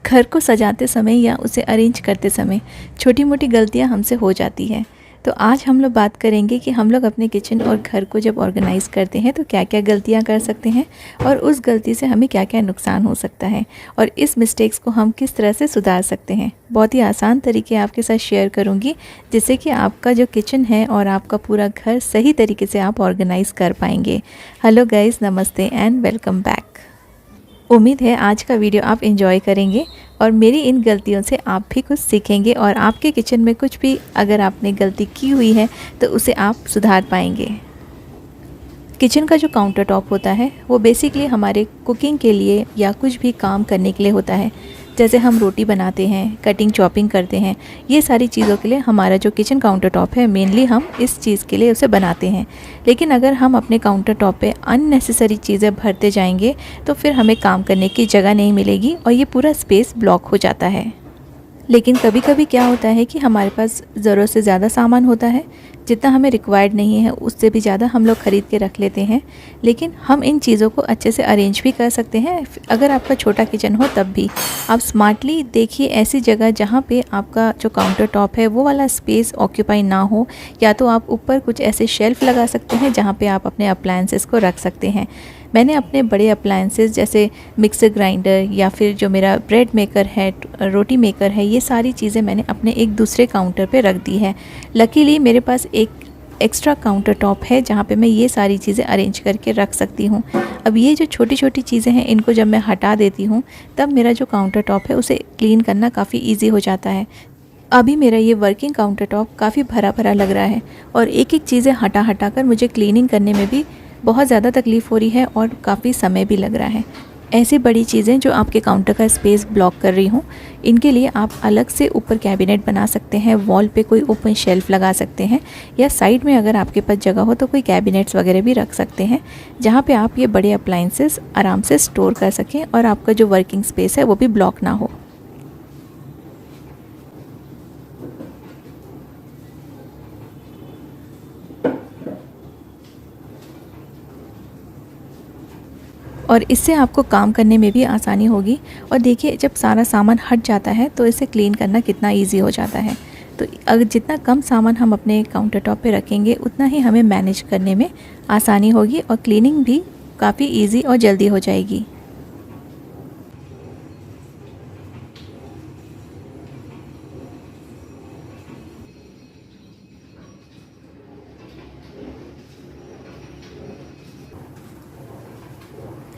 घर को सजाते समय या उसे अरेंज करते समय छोटी मोटी गलतियां हमसे हो जाती है। तो आज हम लोग बात करेंगे कि हम लोग अपने किचन और घर को जब ऑर्गेनाइज़ करते हैं तो क्या क्या गलतियां कर सकते हैं और उस गलती से हमें क्या क्या नुकसान हो सकता है और इस मिस्टेक्स को हम किस तरह से सुधार सकते हैं। बहुत ही आसान तरीके आपके साथ शेयर करूँगी जिससे कि आपका जो किचन है और आपका पूरा घर सही तरीके से आप ऑर्गेनाइज़ कर पाएंगे। हेलो गाइज़, नमस्ते एंड वेलकम बैक। उम्मीद है आज का वीडियो आप एंजॉय करेंगे और मेरी इन गलतियों से आप भी कुछ सीखेंगे और आपके किचन में कुछ भी अगर आपने गलती की हुई है तो उसे आप सुधार पाएंगे। किचन का जो काउंटर टॉप होता है वो बेसिकली हमारे कुकिंग के लिए या कुछ भी काम करने के लिए होता है। जैसे हम रोटी बनाते हैं, कटिंग चॉपिंग करते हैं, ये सारी चीज़ों के लिए हमारा जो किचन काउंटर टॉप है मेनली हम इस चीज़ के लिए उसे बनाते हैं। लेकिन अगर हम अपने काउंटर टॉप पे अननेसेसरी चीज़ें भरते जाएंगे तो फिर हमें काम करने की जगह नहीं मिलेगी और ये पूरा स्पेस ब्लॉक हो जाता है। लेकिन कभी कभी क्या होता है कि हमारे पास ज़रूरत से ज़्यादा सामान होता है, जितना हमें रिक्वायर्ड नहीं है उससे भी ज़्यादा हम लोग ख़रीद के रख लेते हैं। लेकिन हम इन चीज़ों को अच्छे से अरेंज भी कर सकते हैं। अगर आपका छोटा किचन हो तब भी आप स्मार्टली देखिए ऐसी जगह जहाँ पे आपका जो काउंटर टॉप है वो वाला स्पेस ऑक्यूपाई ना हो, या तो आप ऊपर कुछ ऐसे शेल्फ लगा सकते हैं जहाँ पे आप अपने अप्लायंसेस को रख सकते हैं। मैंने अपने बड़े अप्लायंसेस जैसे मिक्सर ग्राइंडर या फिर जो मेरा ब्रेड मेकर है, रोटी मेकर है, ये सारी चीज़ें मैंने अपने एक दूसरे काउंटर पे रख दी है। लकीली मेरे पास एक एक्स्ट्रा काउंटर टॉप है जहाँ पे मैं ये सारी चीज़ें अरेंज करके रख सकती हूँ। अब ये जो छोटी छोटी चीज़ें हैं इनको जब मैं हटा देती हूँ तब मेरा जो काउंटर टॉप है उसे क्लीन करना काफ़ी ईजी हो जाता है। अभी मेरा ये वर्किंग काउंटर टॉप काफ़ी भरा भरा लग रहा है और एक एक चीज़ें हटा हटा कर मुझे क्लीनिंग करने में भी बहुत ज़्यादा तकलीफ़ हो रही है और काफ़ी समय भी लग रहा है। ऐसी बड़ी चीज़ें जो आपके काउंटर का स्पेस ब्लॉक कर रही हूँ, इनके लिए आप अलग से ऊपर कैबिनेट बना सकते हैं, वॉल पे कोई ओपन शेल्फ लगा सकते हैं, या साइड में अगर आपके पास जगह हो तो कोई कैबिनेट्स वगैरह भी रख सकते हैं जहाँ पे आप ये बड़े अप्लायंसेस आराम से स्टोर कर सकें और आपका जो वर्किंग स्पेस है वो भी ब्लॉक ना हो। और इससे आपको काम करने में भी आसानी होगी। और देखिए जब सारा सामान हट जाता है तो इसे क्लीन करना कितना इजी हो जाता है। तो अगर जितना कम सामान हम अपने काउंटर टॉप पे रखेंगे उतना ही हमें मैनेज करने में आसानी होगी और क्लीनिंग भी काफ़ी इजी और जल्दी हो जाएगी।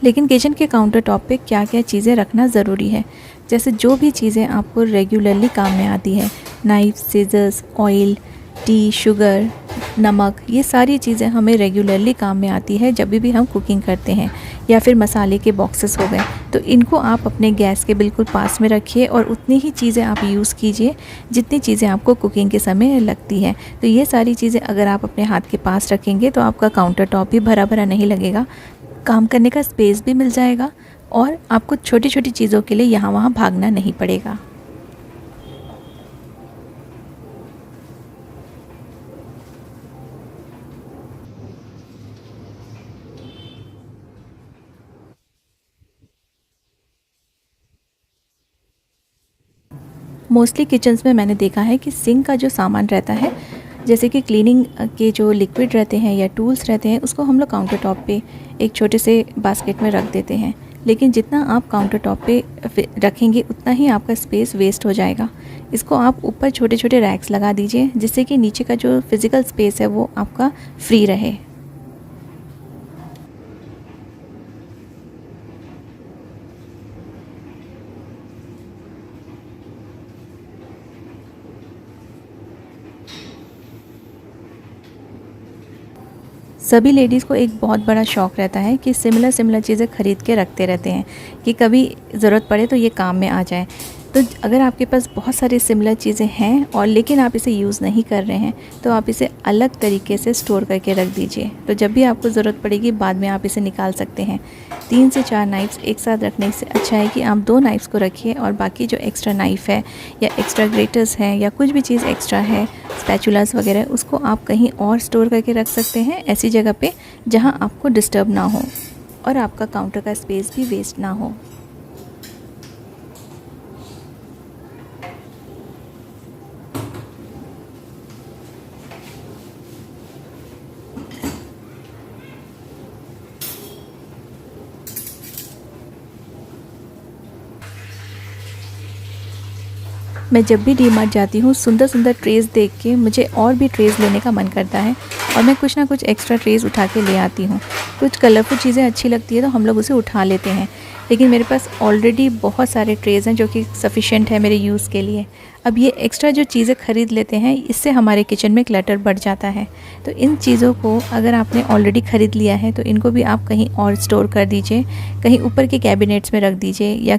लेकिन किचन के काउंटर टॉप पे क्या क्या चीज़ें रखना ज़रूरी है, जैसे जो भी चीज़ें आपको रेगुलरली काम में आती है, knife, scissors, oil, tea, sugar, नमक, ये सारी चीज़ें हमें रेगुलरली काम में आती है जब भी हम कुकिंग करते हैं। या फिर मसाले के बॉक्सेस हो गए, तो इनको आप अपने गैस के बिल्कुल पास में रखिए और उतनी ही चीज़ें आप यूज़ कीजिए जितनी चीज़ें आपको कुकिंग के समय लगती है। तो ये सारी चीज़ें अगर आप अपने हाथ के पास रखेंगे तो आपका काउंटर टॉप भी भरा भरा नहीं लगेगा, काम करने का स्पेस भी मिल जाएगा और आपको छोटी छोटी चीज़ों के लिए यहाँ वहाँ भागना नहीं पड़ेगा। मोस्टली किचन्स में मैंने देखा है कि सिंक का जो सामान रहता है, जैसे कि क्लीनिंग के जो लिक्विड रहते हैं या टूल्स रहते हैं, उसको हम लोग काउंटर टॉप पे एक छोटे से बास्केट में रख देते हैं। लेकिन जितना आप काउंटर टॉप पे रखेंगे उतना ही आपका स्पेस वेस्ट हो जाएगा। इसको आप ऊपर छोटे छोटे रैक्स लगा दीजिए जिससे कि नीचे का जो फिज़िकल स्पेस है वो आपका फ्री रहे। सभी लेडीज़ को एक बहुत बड़ा शौक़ रहता है कि सिमिलर चीज़ें ख़रीद के रखते रहते हैं कि कभी ज़रूरत पड़े तो ये काम में आ जाए। तो अगर आपके पास बहुत सारी सिमिलर चीज़ें हैं और लेकिन आप इसे यूज़ नहीं कर रहे हैं तो आप इसे अलग तरीके से स्टोर करके रख दीजिए। तो जब भी आपको ज़रूरत पड़ेगी बाद में आप इसे निकाल सकते हैं। 3 से 4 नाइफ़्स एक साथ रखने से अच्छा है कि आप 2 नाइफ़्स को रखिए और बाकी जो एक्स्ट्रा नाइफ़ है या एक्स्ट्रा ग्रेटर्स है या कुछ भी चीज़ एक्स्ट्रा है, स्पैचुलास वगैरह, उसको आप कहीं और स्टोर करके रख सकते हैं, ऐसी जगह पे जहाँ आपको डिस्टर्ब ना हो और आपका काउंटर का स्पेस भी वेस्ट ना हो। मैं जब भी डी मार्ट जाती हूँ सुंदर सुंदर ट्रेज़ देख के मुझे और भी ट्रेज़ लेने का मन करता है और मैं कुछ ना कुछ एक्स्ट्रा ट्रेज़ उठा के ले आती हूँ। कुछ कलरफुल चीज़ें अच्छी लगती है तो हम लोग उसे उठा लेते हैं, लेकिन मेरे पास ऑलरेडी बहुत सारे ट्रेज़ हैं जो कि सफ़िशेंट है मेरे यूज़ के लिए। अब ये एक्स्ट्रा जो चीज़ें ख़रीद लेते हैं इससे हमारे किचन में क्लटर बढ़ जाता है। तो इन चीज़ों को अगर आपने ऑलरेडी ख़रीद लिया है तो इनको भी आप कहीं और स्टोर कर दीजिए, कहीं ऊपर के कैबिनेट्स में रख दीजिए या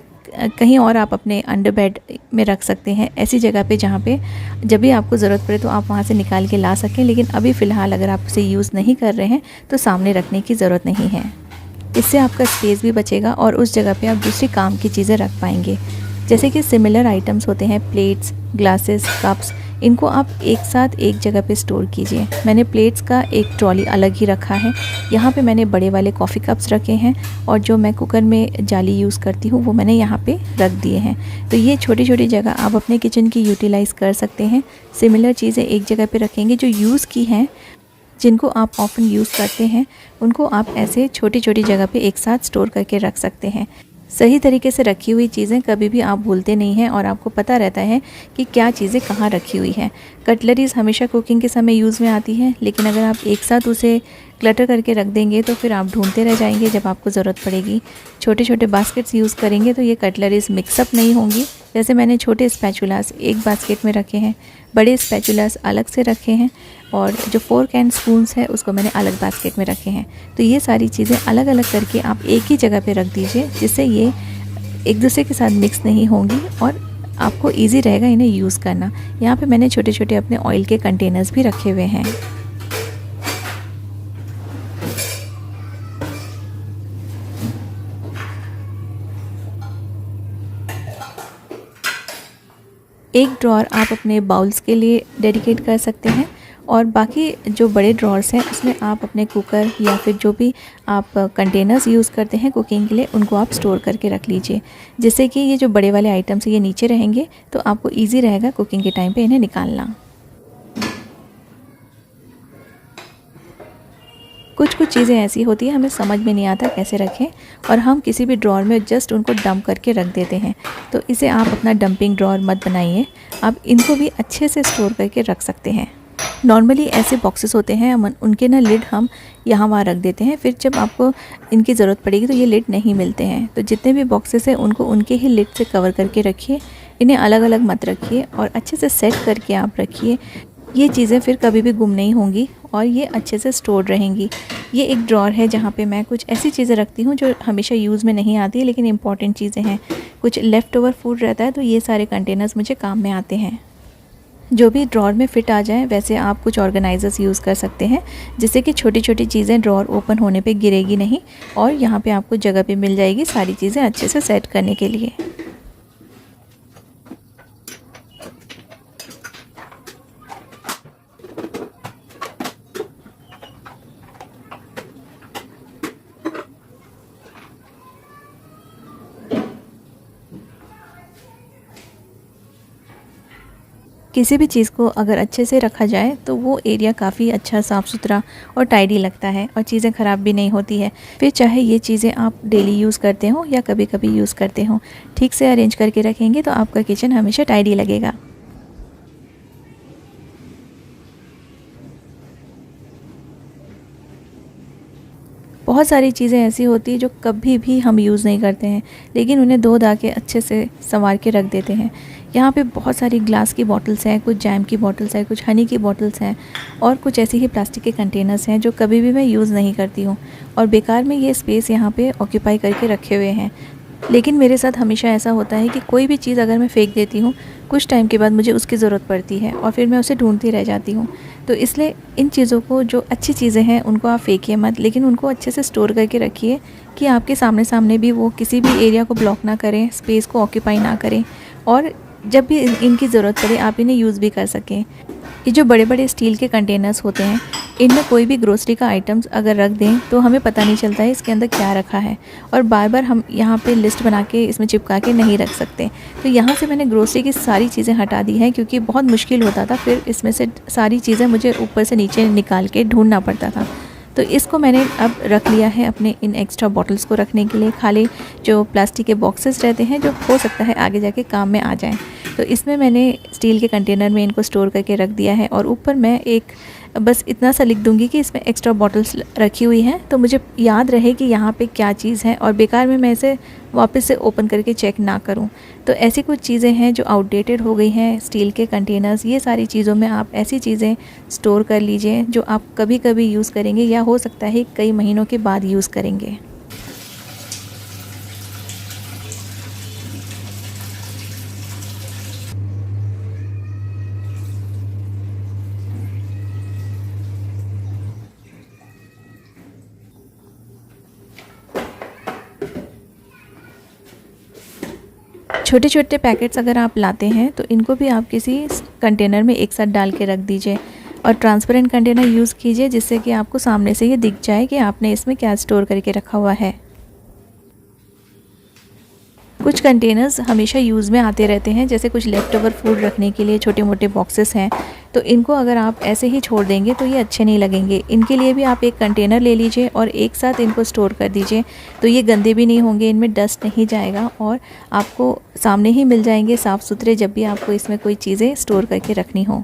कहीं और आप अपने अंडर बेड में रख सकते हैं, ऐसी जगह पे जहाँ पे जब भी आपको ज़रूरत पड़े तो आप वहाँ से निकाल के ला सकें। लेकिन अभी फ़िलहाल अगर आप उसे यूज़ नहीं कर रहे हैं तो सामने रखने की ज़रूरत नहीं है। इससे आपका स्पेस भी बचेगा और उस जगह पे आप दूसरी काम की चीज़ें रख पाएंगे। जैसे कि सिमिलर आइटम्स होते हैं प्लेट्स, ग्लासेस, कप्स, इनको आप एक साथ एक जगह पे स्टोर कीजिए। मैंने प्लेट्स का एक ट्रॉली अलग ही रखा है। यहाँ पे मैंने बड़े वाले कॉफ़ी कप्स रखे हैं और जो मैं कुकर में जाली यूज़ करती हूँ वो मैंने यहाँ पे रख दिए हैं। तो ये छोटी छोटी जगह आप अपने किचन की यूटिलाइज़ कर सकते हैं। सिमिलर चीज़ें एक जगह पे रखेंगे, जो यूज़ की हैं, जिनको आप ऑफ़न यूज़ करते हैं, उनको आप ऐसे छोटी छोटी जगह पे एक साथ स्टोर करके रख सकते हैं। सही तरीके से रखी हुई चीज़ें कभी भी आप भूलते नहीं हैं और आपको पता रहता है कि क्या चीज़ें कहाँ रखी हुई हैं। कटलरीज़ हमेशा कुकिंग के समय यूज़ में आती है, लेकिन अगर आप एक साथ उसे क्लटर करके रख देंगे तो फिर आप ढूंढते रह जाएंगे जब आपको ज़रूरत पड़ेगी। छोटे छोटे बास्केट्स यूज़ करेंगे तो ये कटलरीज़ मिक्सअप नहीं होंगी। जैसे मैंने छोटे स्पैचुलास एक बास्केट में रखे हैं, बड़े स्पैचुलास अलग से रखे हैं और जो फोर्क एंड स्पून्स है उसको मैंने अलग बास्केट में रखे हैं। तो ये सारी चीज़ें अलग अलग करके आप एक ही जगह पे रख दीजिए, जिससे ये एक दूसरे के साथ मिक्स नहीं होंगी और आपको इजी रहेगा इन्हें यूज़ करना। यहाँ पे मैंने छोटे छोटे अपने ऑयल के कंटेनर्स भी रखे हुए हैं। एक ड्रॉअर आप अपने बाउल्स के लिए डेडिकेट कर सकते हैं और बाकी जो बड़े ड्रॉर्स हैं उसमें आप अपने कुकर या फिर जो भी आप कंटेनर्स यूज़ करते हैं कुकिंग के लिए उनको आप स्टोर करके रख लीजिए, जिससे कि ये जो बड़े वाले आइटम्स ये नीचे रहेंगे तो आपको इजी रहेगा कुकिंग के टाइम पे इन्हें निकालना। कुछ कुछ चीज़ें ऐसी होती है हमें समझ में नहीं आता कैसे रखें और हम किसी भी ड्रॉअर में जस्ट उनको डंप करके रख देते हैं। तो इसे आप अपना डंपिंग ड्रॉअर मत बनाइए, आप इनको भी अच्छे से स्टोर करके रख सकते हैं। नॉर्मली ऐसे बॉक्सेस होते हैं उनके ना लिड हम यहाँ वहाँ रख देते हैं, फिर जब आपको इनकी ज़रूरत पड़ेगी तो ये लिड नहीं मिलते हैं। तो जितने भी बॉक्सेस हैं उनको उनके ही लिड से कवर करके रखिए, इन्हें अलग अलग मत रखिए और अच्छे से सेट करके आप रखिए। ये चीज़ें फिर कभी भी गुम नहीं होंगी और ये अच्छे से स्टोर रहेंगी। ये एक ड्रॉअर है जहाँ पे मैं कुछ ऐसी चीज़ें रखती हूँ जो हमेशा यूज़ में नहीं आती है लेकिन इम्पॉर्टेंट चीज़ें हैं। कुछ लेफ़्ट ओवर फूड रहता है तो ये सारे कंटेनर्स मुझे काम में आते हैं। जो भी ड्रॉअर में फ़िट आ जाए वैसे आप कुछ ऑर्गेनाइज़र्स यूज़ कर सकते हैं, जिससे कि छोटी छोटी चीज़ें ड्रॉअर ओपन होने पे गिरेगी नहीं और यहाँ पे आपको जगह भी मिल जाएगी सारी चीज़ें अच्छे से सेट करने के लिए। किसी भी चीज़ को अगर अच्छे से रखा जाए तो वो एरिया काफ़ी अच्छा साफ़ सुथरा और टाइडी लगता है और चीज़ें ख़राब भी नहीं होती है। फिर चाहे ये चीज़ें आप डेली यूज़ करते हो या कभी कभी यूज़ करते हो, ठीक से अरेंज करके रखेंगे तो आपका किचन हमेशा टाइडी लगेगा। बहुत सारी चीज़ें ऐसी होती हैं जो कभी भी हम यूज़ नहीं करते हैं, लेकिन उन्हें धो धा के अच्छे से संवार के रख देते हैं। यहाँ पे बहुत सारी ग्लास की बॉटल्स हैं, कुछ जैम की बॉटल्स हैं, कुछ हनी की बॉटल्स हैं और कुछ ऐसी ही प्लास्टिक के कंटेनर्स हैं जो कभी भी मैं यूज़ नहीं करती हूँ और बेकार में ये स्पेस यहाँ पे ऑक्यूपाई करके रखे हुए हैं। लेकिन मेरे साथ हमेशा ऐसा होता है कि कोई भी चीज़ अगर मैं फेंक देती हूँ, कुछ टाइम के बाद मुझे उसकी ज़रूरत पड़ती है और फिर मैं उसे ढूंढती रह जाती हूँ। तो इसलिए इन चीज़ों को, जो अच्छी चीज़ें हैं उनको आप फेंकिए मत, लेकिन उनको अच्छे से स्टोर करके रखिए कि आपके सामने सामने भी वो किसी भी एरिया को ब्लॉक ना करें, स्पेस को ऑक्यूपाई ना करें और जब भी इनकी ज़रूरत पड़े आप इन्हें यूज़ भी कर सकें। ये जो बड़े बड़े स्टील के कंटेनर्स होते हैं, इनमें कोई भी ग्रोसरी का आइटम्स अगर रख दें तो हमें पता नहीं चलता है इसके अंदर क्या रखा है और बार बार हम यहाँ पे लिस्ट बना के इसमें चिपका के नहीं रख सकते। तो यहाँ से मैंने ग्रोसरी की सारी चीज़ें हटा दी हैं क्योंकि बहुत मुश्किल होता था, फिर इसमें से सारी चीज़ें मुझे ऊपर से नीचे निकाल के ढूंढना पड़ता था। तो इसको मैंने अब रख लिया है अपने इन एक्स्ट्रा बॉटल्स को रखने के लिए। खाली जो प्लास्टिक के बॉक्सेस रहते हैं जो हो सकता है आगे जाके काम में आ जाएं, तो इसमें मैंने स्टील के कंटेनर में इनको स्टोर करके रख दिया है। और ऊपर मैं एक बस इतना सा लिख दूंगी कि इसमें एक्स्ट्रा बॉटल्स रखी हुई हैं, तो मुझे याद रहे कि यहाँ पे क्या चीज़ है और बेकार में मैं इसे वापस से ओपन करके चेक ना करूँ। तो ऐसी कुछ चीज़ें हैं जो आउटडेटेड हो गई हैं, स्टील के कंटेनर्स, ये सारी चीज़ों में आप ऐसी चीज़ें स्टोर कर लीजिए जो आप कभी कभी यूज़ करेंगे या हो सकता है कई महीनों के बाद यूज़ करेंगे। छोटे छोटे पैकेट्स अगर आप लाते हैं तो इनको भी आप किसी कंटेनर में एक साथ डाल के रख दीजिए और ट्रांसपेरेंट कंटेनर यूज़ कीजिए, जिससे कि आपको सामने से ये दिख जाए कि आपने इसमें क्या स्टोर करके रखा हुआ है। कुछ कंटेनर्स हमेशा यूज़ में आते रहते हैं, जैसे कुछ लेफ़्ट ओवर फूड रखने के लिए छोटे मोटे बॉक्सेस हैं, तो इनको अगर आप ऐसे ही छोड़ देंगे तो ये अच्छे नहीं लगेंगे। इनके लिए भी आप एक कंटेनर ले लीजिए और एक साथ इनको स्टोर कर दीजिए, तो ये गंदे भी नहीं होंगे, इनमें डस्ट नहीं जाएगा और आपको सामने ही मिल जाएंगे साफ़ सुथरे जब भी आपको इसमें कोई चीज़ें स्टोर करके रखनी हो।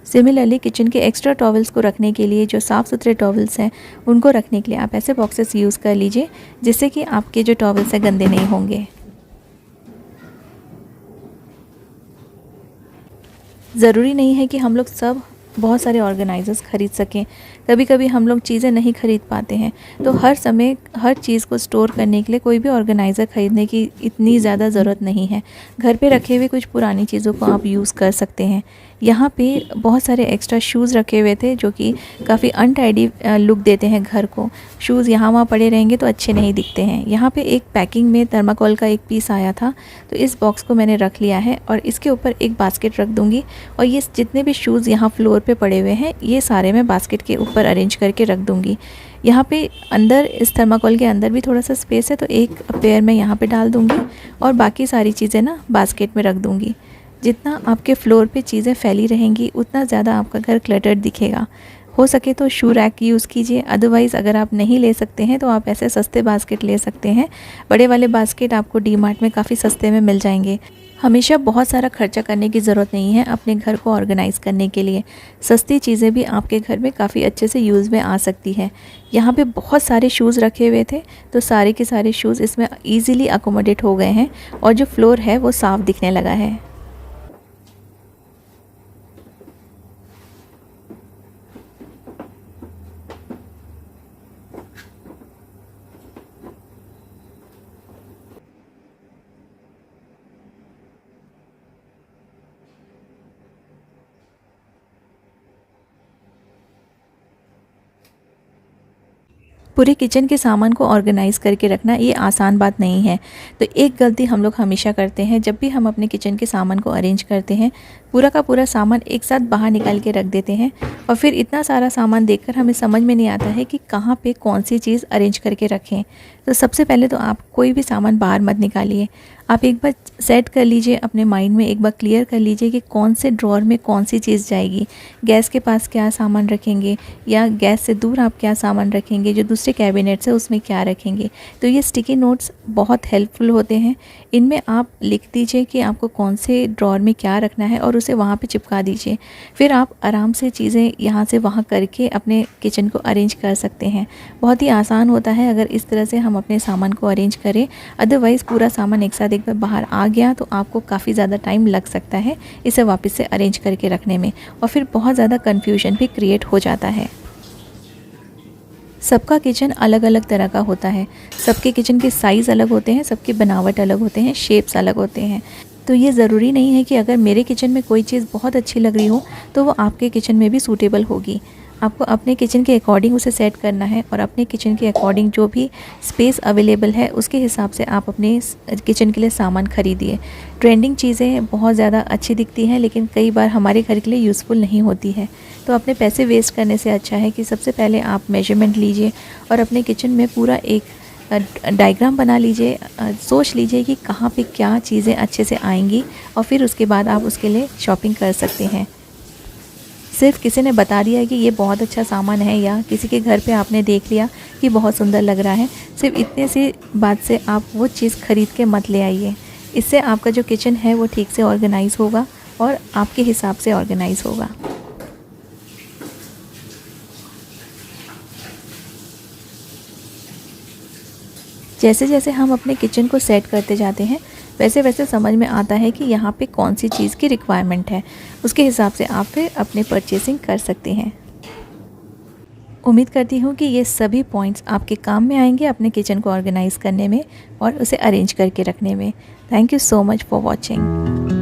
सिमिलरली किचन के एक्स्ट्रा टॉवल्स को रखने के लिए जो साफ़ सुथरे टॉवल्स हैं उनको रखने के लिए आप ऐसे बॉक्सेस यूज़ कर लीजिए, जिससे कि आपके जो टॉवल्स हैं गंदे नहीं होंगे। ज़रूरी नहीं है कि हम लोग सब बहुत सारे ऑर्गेनाइज़र्स ख़रीद सकें। कभी कभी हम लोग चीज़ें नहीं ख़रीद पाते हैं, तो हर समय हर चीज़ को स्टोर करने के लिए कोई भी ऑर्गेनाइज़र ख़रीदने की इतनी ज़्यादा ज़रूरत नहीं है। घर पे रखे हुए कुछ पुरानी चीज़ों को आप यूज़ कर सकते हैं। यहाँ पे बहुत सारे एक्स्ट्रा शूज़ रखे हुए थे जो कि काफ़ी अनटाइडी लुक देते हैं घर को। शूज़ यहाँ वहाँ पड़े रहेंगे तो अच्छे नहीं दिखते हैं। यहाँ पे एक पैकिंग में थर्माकोल का एक पीस आया था, तो इस बॉक्स को मैंने रख लिया है और इसके ऊपर एक बास्केट रख दूँगी और ये जितने भी शूज़ यहाँ फ्लोर पे पड़े हुए हैं ये सारे मैं बास्केट के ऊपर अरेंज करके रख दूँगी। यहाँ पे अंदर इस थर्माकोल के अंदर भी थोड़ा सा स्पेस है, तो एक पेयर मैं यहाँ पे डाल दूँगी और बाकी सारी चीज़ें ना बास्केट में रख दूँगी। जितना आपके फ्लोर पे चीज़ें फैली रहेंगी उतना ज़्यादा आपका घर क्लटर्ड दिखेगा। हो सके तो शू रैक यूज़ कीजिए, अदरवाइज़ अगर आप नहीं ले सकते हैं तो आप ऐसे सस्ते बास्केट ले सकते हैं। बड़े वाले बास्केट आपको डीमार्ट में काफ़ी सस्ते में मिल जाएंगे। हमेशा बहुत सारा खर्चा करने की ज़रूरत नहीं है अपने घर को ऑर्गेनाइज़ करने के लिए। सस्ती चीज़ें भी आपके घर में काफ़ी अच्छे से यूज़ में आ सकती है। यहाँ पे बहुत सारे शूज़ रखे हुए थे, तो सारे के सारे शूज़ इसमें ईज़िली अकोमोडेट हो गए हैं और जो फ्लोर है वो साफ़ दिखने लगा है। पूरे किचन के सामान को ऑर्गेनाइज़ करके रखना ये आसान बात नहीं है। तो एक गलती हम लोग हमेशा करते हैं, जब भी हम अपने किचन के सामान को अरेंज करते हैं पूरा का पूरा सामान एक साथ बाहर निकाल के रख देते हैं और फिर इतना सारा सामान देखकर हमें समझ में नहीं आता है कि कहाँ पे कौन सी चीज़ अरेंज करके रखें। तो सबसे पहले तो आप कोई भी सामान बाहर मत निकालिए। आप एक बार सेट कर लीजिए अपने माइंड में, एक बार क्लियर कर लीजिए कि कौन से ड्रॉर में कौन सी चीज़ जाएगी। गैस के पास क्या सामान रखेंगे या गैस से दूर आप क्या सामान रखेंगे, जो दूसरे कैबिनेट्स है उसमें क्या रखेंगे। तो ये स्टिकी नोट्स बहुत हेल्पफुल होते हैं। इनमें आप लिख दीजिए कि आपको कौन से ड्रॉर में क्या रखना है और उसे वहाँ पे चिपका दीजिए। फिर आप आराम से चीज़ें यहाँ से वहाँ करके अपने किचन को अरेंज कर सकते हैं। बहुत ही आसान होता है अगर इस तरह से हम अपने सामान को अरेंज करें। अदरवाइज़ पूरा सामान एक साथ एक बार बाहर आ गया तो आपको काफ़ी ज़्यादा टाइम लग सकता है इसे वापस से अरेंज करके रखने में, और फिर बहुत ज़्यादा कन्फ्यूजन भी क्रिएट हो जाता है। सबका किचन अलग अलग तरह का होता है, सबके किचन के साइज़ अलग होते हैं, सबकी बनावट अलग होते हैं, शेप्स अलग होते हैं। तो ये ज़रूरी नहीं है कि अगर मेरे किचन में कोई चीज़ बहुत अच्छी लग रही हो तो वो आपके किचन में भी सूटेबल होगी। आपको अपने किचन के अकॉर्डिंग उसे सेट करना है और अपने किचन के अकॉर्डिंग जो भी स्पेस अवेलेबल है उसके हिसाब से आप अपने किचन के लिए सामान खरीदिए। ट्रेंडिंग चीज़ें बहुत ज़्यादा अच्छी दिखती हैं लेकिन कई बार हमारे घर के लिए यूज़फुल नहीं होती है। तो अपने पैसे वेस्ट करने से अच्छा है कि सबसे पहले आप मेजरमेंट लीजिए और अपने किचन में पूरा एक डायग्राम बना लीजिए, सोच लीजिए कि कहाँ पे क्या चीज़ें अच्छे से आएंगी और फिर उसके बाद आप उसके लिए शॉपिंग कर सकते हैं। सिर्फ किसी ने बता दिया है कि ये बहुत अच्छा सामान है या किसी के घर पे आपने देख लिया कि बहुत सुंदर लग रहा है, सिर्फ इतने सी बात से आप वो चीज़ ख़रीद के मत ले आइए। इससे आपका जो किचन है वो ठीक से ऑर्गेनाइज़ होगा और आपके हिसाब से ऑर्गेनाइज़ होगा। जैसे जैसे हम अपने किचन को सेट करते जाते हैं वैसे वैसे समझ में आता है कि यहाँ पे कौन सी चीज़ की रिक्वायरमेंट है, उसके हिसाब से आप फिर अपने परचेसिंग कर सकते हैं। उम्मीद करती हूँ कि ये सभी पॉइंट्स आपके काम में आएंगे अपने किचन को ऑर्गेनाइज़ करने में और उसे अरेंज करके रखने में। Thank you so much for watching.